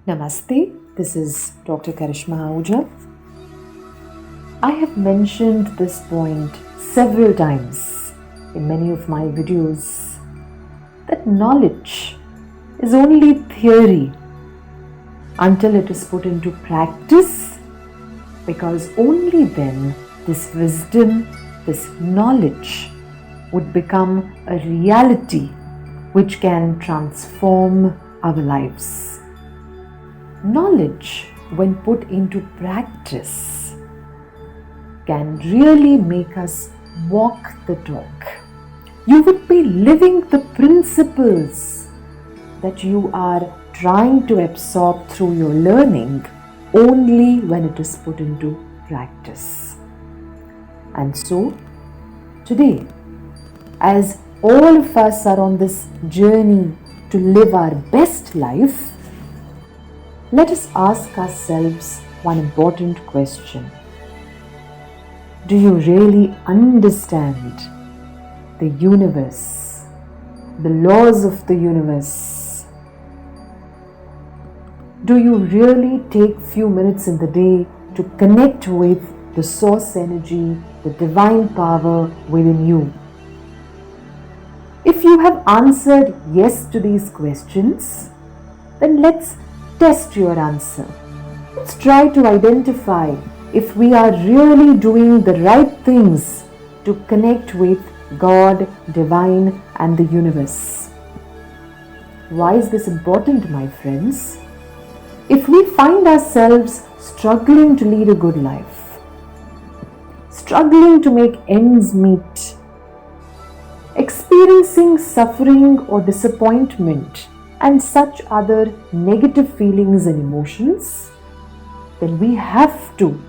Namaste, this is Dr. Karishma Ahuja. I have mentioned this point several times in many of my videos that knowledge is only theory until it is put into practice, because only then this wisdom, this knowledge would become a reality which can transform our lives. Knowledge, when put into practice, can really make us walk the talk. You would be living the principles that you are trying to absorb through your learning only when it is put into practice. And so, today, as all of us are on this journey to live our best life, let us ask ourselves one important question. Do you really understand the universe, the laws of the universe? Do you really take few minutes in the day to connect with the source energy, the divine power within you? If you have answered yes to these questions, then let's test your answer. Let's try to identify if we are really doing the right things to connect with God, divine, and the universe. Why is this important, my friends? If we find ourselves struggling to lead a good life, struggling to make ends meet, experiencing suffering or disappointment, and such other negative feelings and emotions, then we have to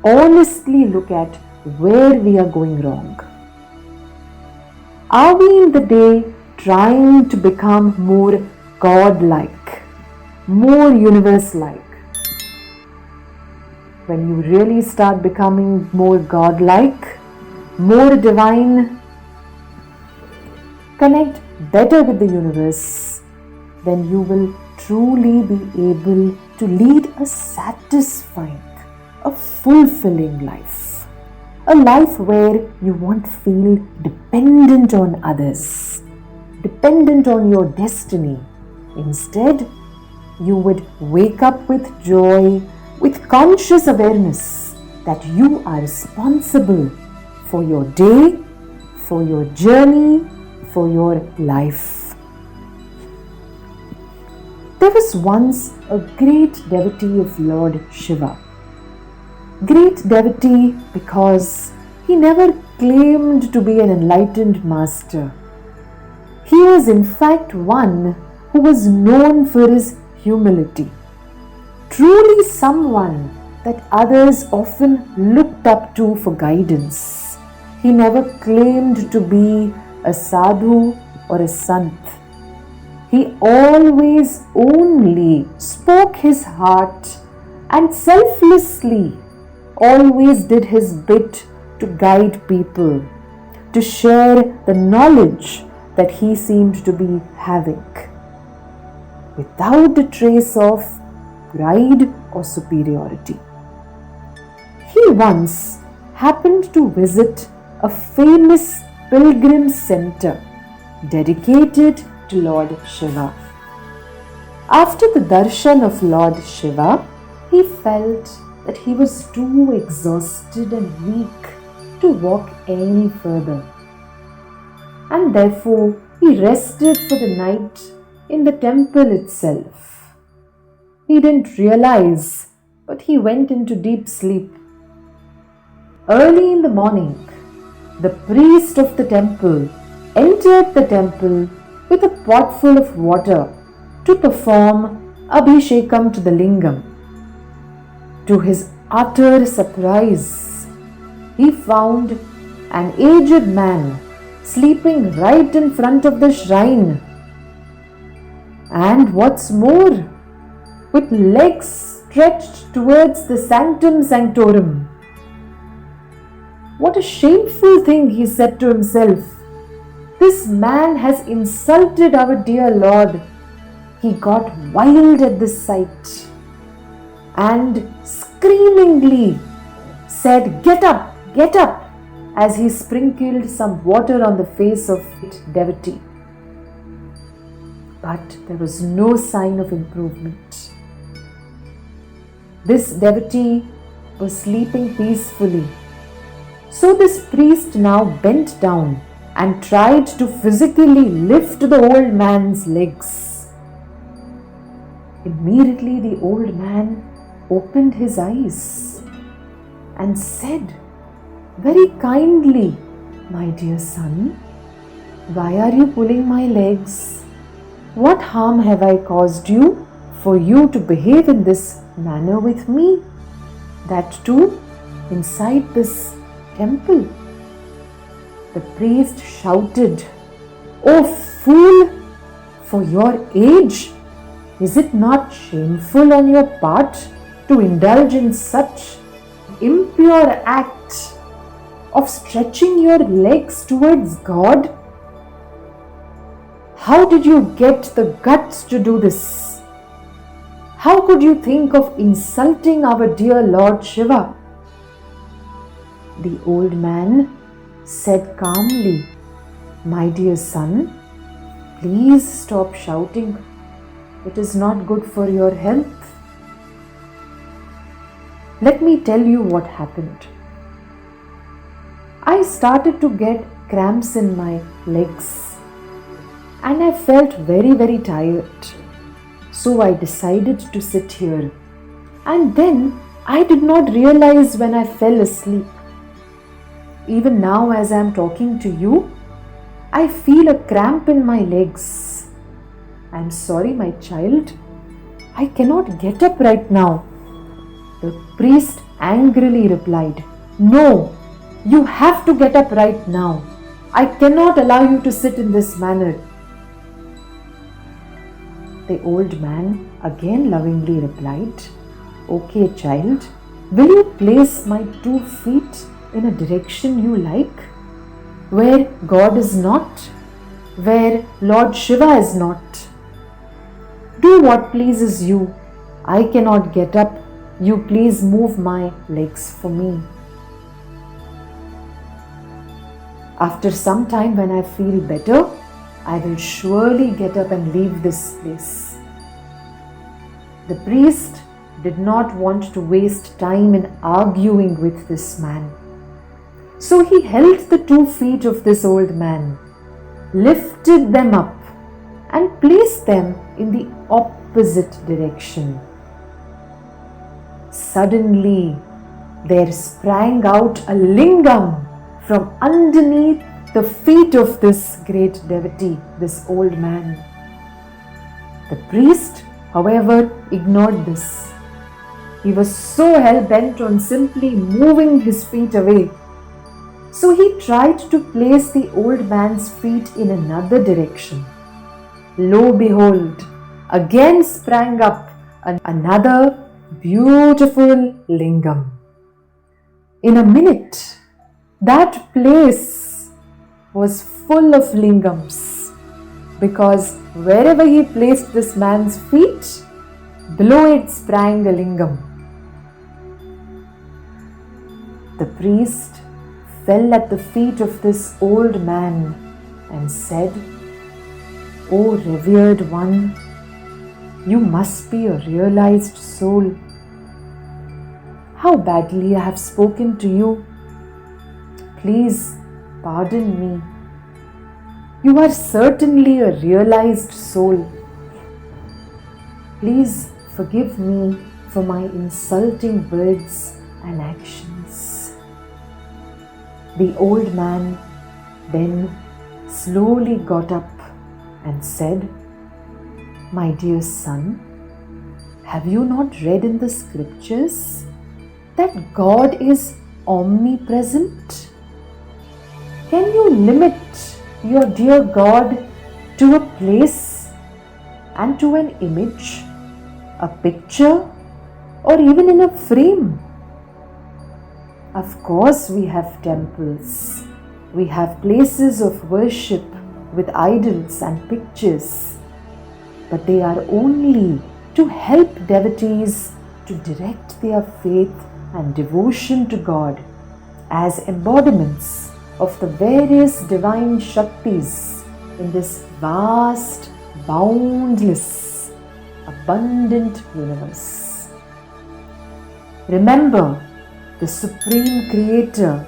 honestly look at where we are going wrong. Are we in the day trying to become more godlike, more universe-like? When you really start becoming more godlike, more divine, connect better with the universe, then you will truly be able to lead a satisfying, a fulfilling life. A life where you won't feel dependent on others, dependent on your destiny. Instead, you would wake up with joy, with conscious awareness that you are responsible for your day, for your journey, for your life. There was once a great devotee of Lord Shiva. Great devotee because he never claimed to be an enlightened master. He was in fact one who was known for his humility. Truly someone that others often looked up to for guidance. He never claimed to be a sadhu or a sant. He always only spoke his heart and selflessly always did his bit to guide people, to share the knowledge that he seemed to be having, without a trace of pride or superiority. He once happened to visit a famous pilgrim center dedicated to Lord Shiva. After the darshan of Lord Shiva, he felt that he was too exhausted and weak to walk any further, and therefore he rested for the night in the temple itself. He didn't realize, but he went into deep sleep. Early in the morning, the priest of the temple entered the temple with a pot full of water to perform abhishekam to the lingam. To his utter surprise, he found an aged man sleeping right in front of the shrine, and what's more, with legs stretched towards the sanctum sanctorum. What a shameful thing, he said to himself. This man has insulted our dear Lord. he got wild at this sight and screamingly said, "Get up, get up," as he sprinkled some water on the face of devotee. But there was no sign of improvement. This devotee was sleeping peacefully. So this priest now bent down and tried to physically lift the old man's legs. Immediately the old man opened his eyes and said very kindly, "My dear son, why are you pulling my legs? What harm have I caused you for you to behave in this manner with me? That too inside this temple." The priest shouted, "Oh fool, for your age, is it not shameful on your part to indulge in such impure act of stretching your legs towards God? How did you get the guts to do this? How could you think of insulting our dear Lord Shiva?" The old man said calmly, "My dear son, please stop shouting. It is not good for your health. Let me tell you what happened. I started to get cramps in my legs and I felt very tired. So I decided to sit here, and then I did not realize when I fell asleep. Even now as I am talking to you, I feel a cramp in my legs. I am sorry, my child. I cannot get up right now." The priest angrily replied, "No, you have to get up right now. I cannot allow you to sit in this manner." The old man again lovingly replied, "Okay, child, will you place my 2 feet in a direction you like, where God is not, where Lord Shiva is not? Do what pleases you. I cannot get up. You please move my legs for me. After some time, when I feel better, I will surely get up and leave this place." The priest did not want to waste time in arguing with this man. So he held the 2 feet of this old man, lifted them up, and placed them in the opposite direction. Suddenly, there sprang out a lingam from underneath the feet of this great devotee, this old man. The priest, however, ignored this. He was so hell-bent on simply moving his feet away. So he tried to place the old man's feet in another direction. Lo behold, again sprang up another beautiful lingam. In a minute, that place was full of lingams, because wherever he placed this man's feet, below it sprang a lingam. The priest fell at the feet of this old man and said, "O revered one, you must be a realized soul. How badly I have spoken to you. Please pardon me. You are certainly a realized soul. Please forgive me for my insulting words and actions." The old man then slowly got up and said, "My dear son, have you not read in the scriptures that God is omnipresent? Can you limit your dear God to a place and to an image, a picture, or even in a frame? Of course, we have temples. We have places of worship with idols and pictures. but they are only to help devotees to direct their faith and devotion to God as embodiments of the various divine Shaktis in this vast, boundless, abundant universe. Remember, the Supreme Creator,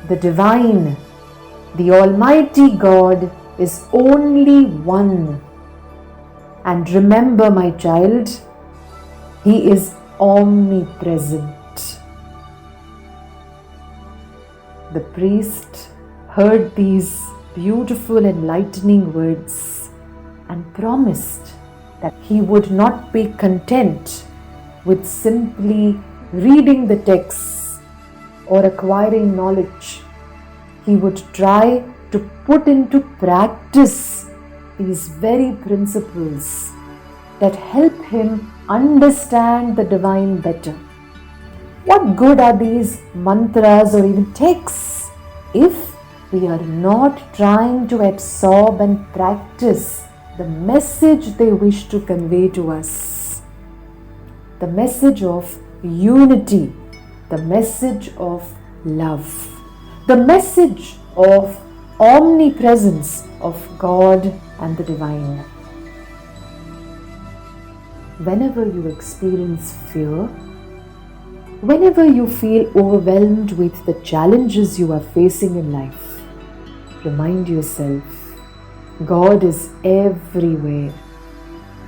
the Divine, the Almighty God is only one. And remember, my child, He is omnipresent. The priest heard these beautiful, enlightening words and promised that he would not be content with simply reading the texts or acquiring knowledge. He would try to put into practice these very principles that help him understand the divine better. What good are these mantras or even texts if we are not trying to absorb and practice the message they wish to convey to us? The message of unity, the message of love, the message of omnipresence of God and the divine. Whenever you experience fear, whenever you feel overwhelmed with the challenges you are facing in life, remind yourself, God is everywhere.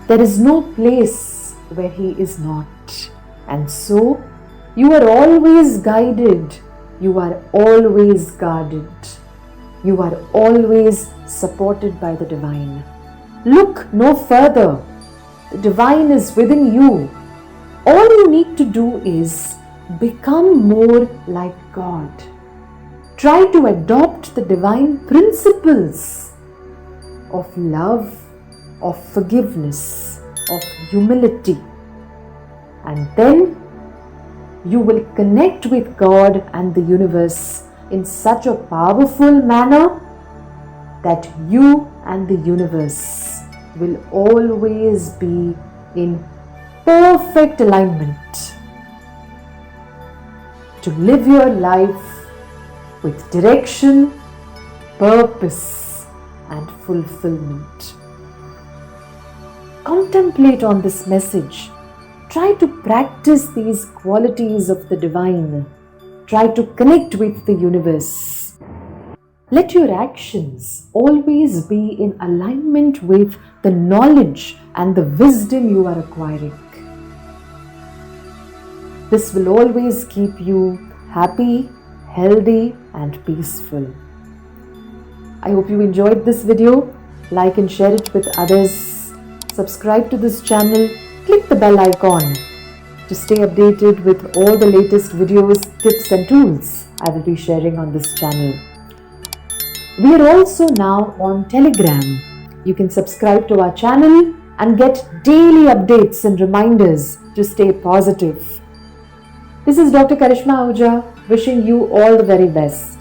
There is no place where He is not. And so, you are always guided. You are always guarded. You are always supported by the divine. Look no further. The divine is within you. All you need to do is become more like God. Try to adopt the divine principles of love, of forgiveness, of humility. And then you will connect with God and the universe in such a powerful manner that you and the universe will always be in perfect alignment to live your life with direction, purpose, and fulfillment. Contemplate on this message. Try to practice these qualities of the divine. Try to connect with the universe. Let your actions always be in alignment with the knowledge and the wisdom you are acquiring. This will always keep you happy, healthy, and peaceful. I hope you enjoyed this video. Like and share it with others. Subscribe to this channel. Click the bell icon to stay updated with all the latest videos, tips and tools I will be sharing on this channel. We are also now on Telegram. You can subscribe to our channel and get daily updates and reminders to stay positive. This is Dr. Karishma Ahuja wishing you all the very best.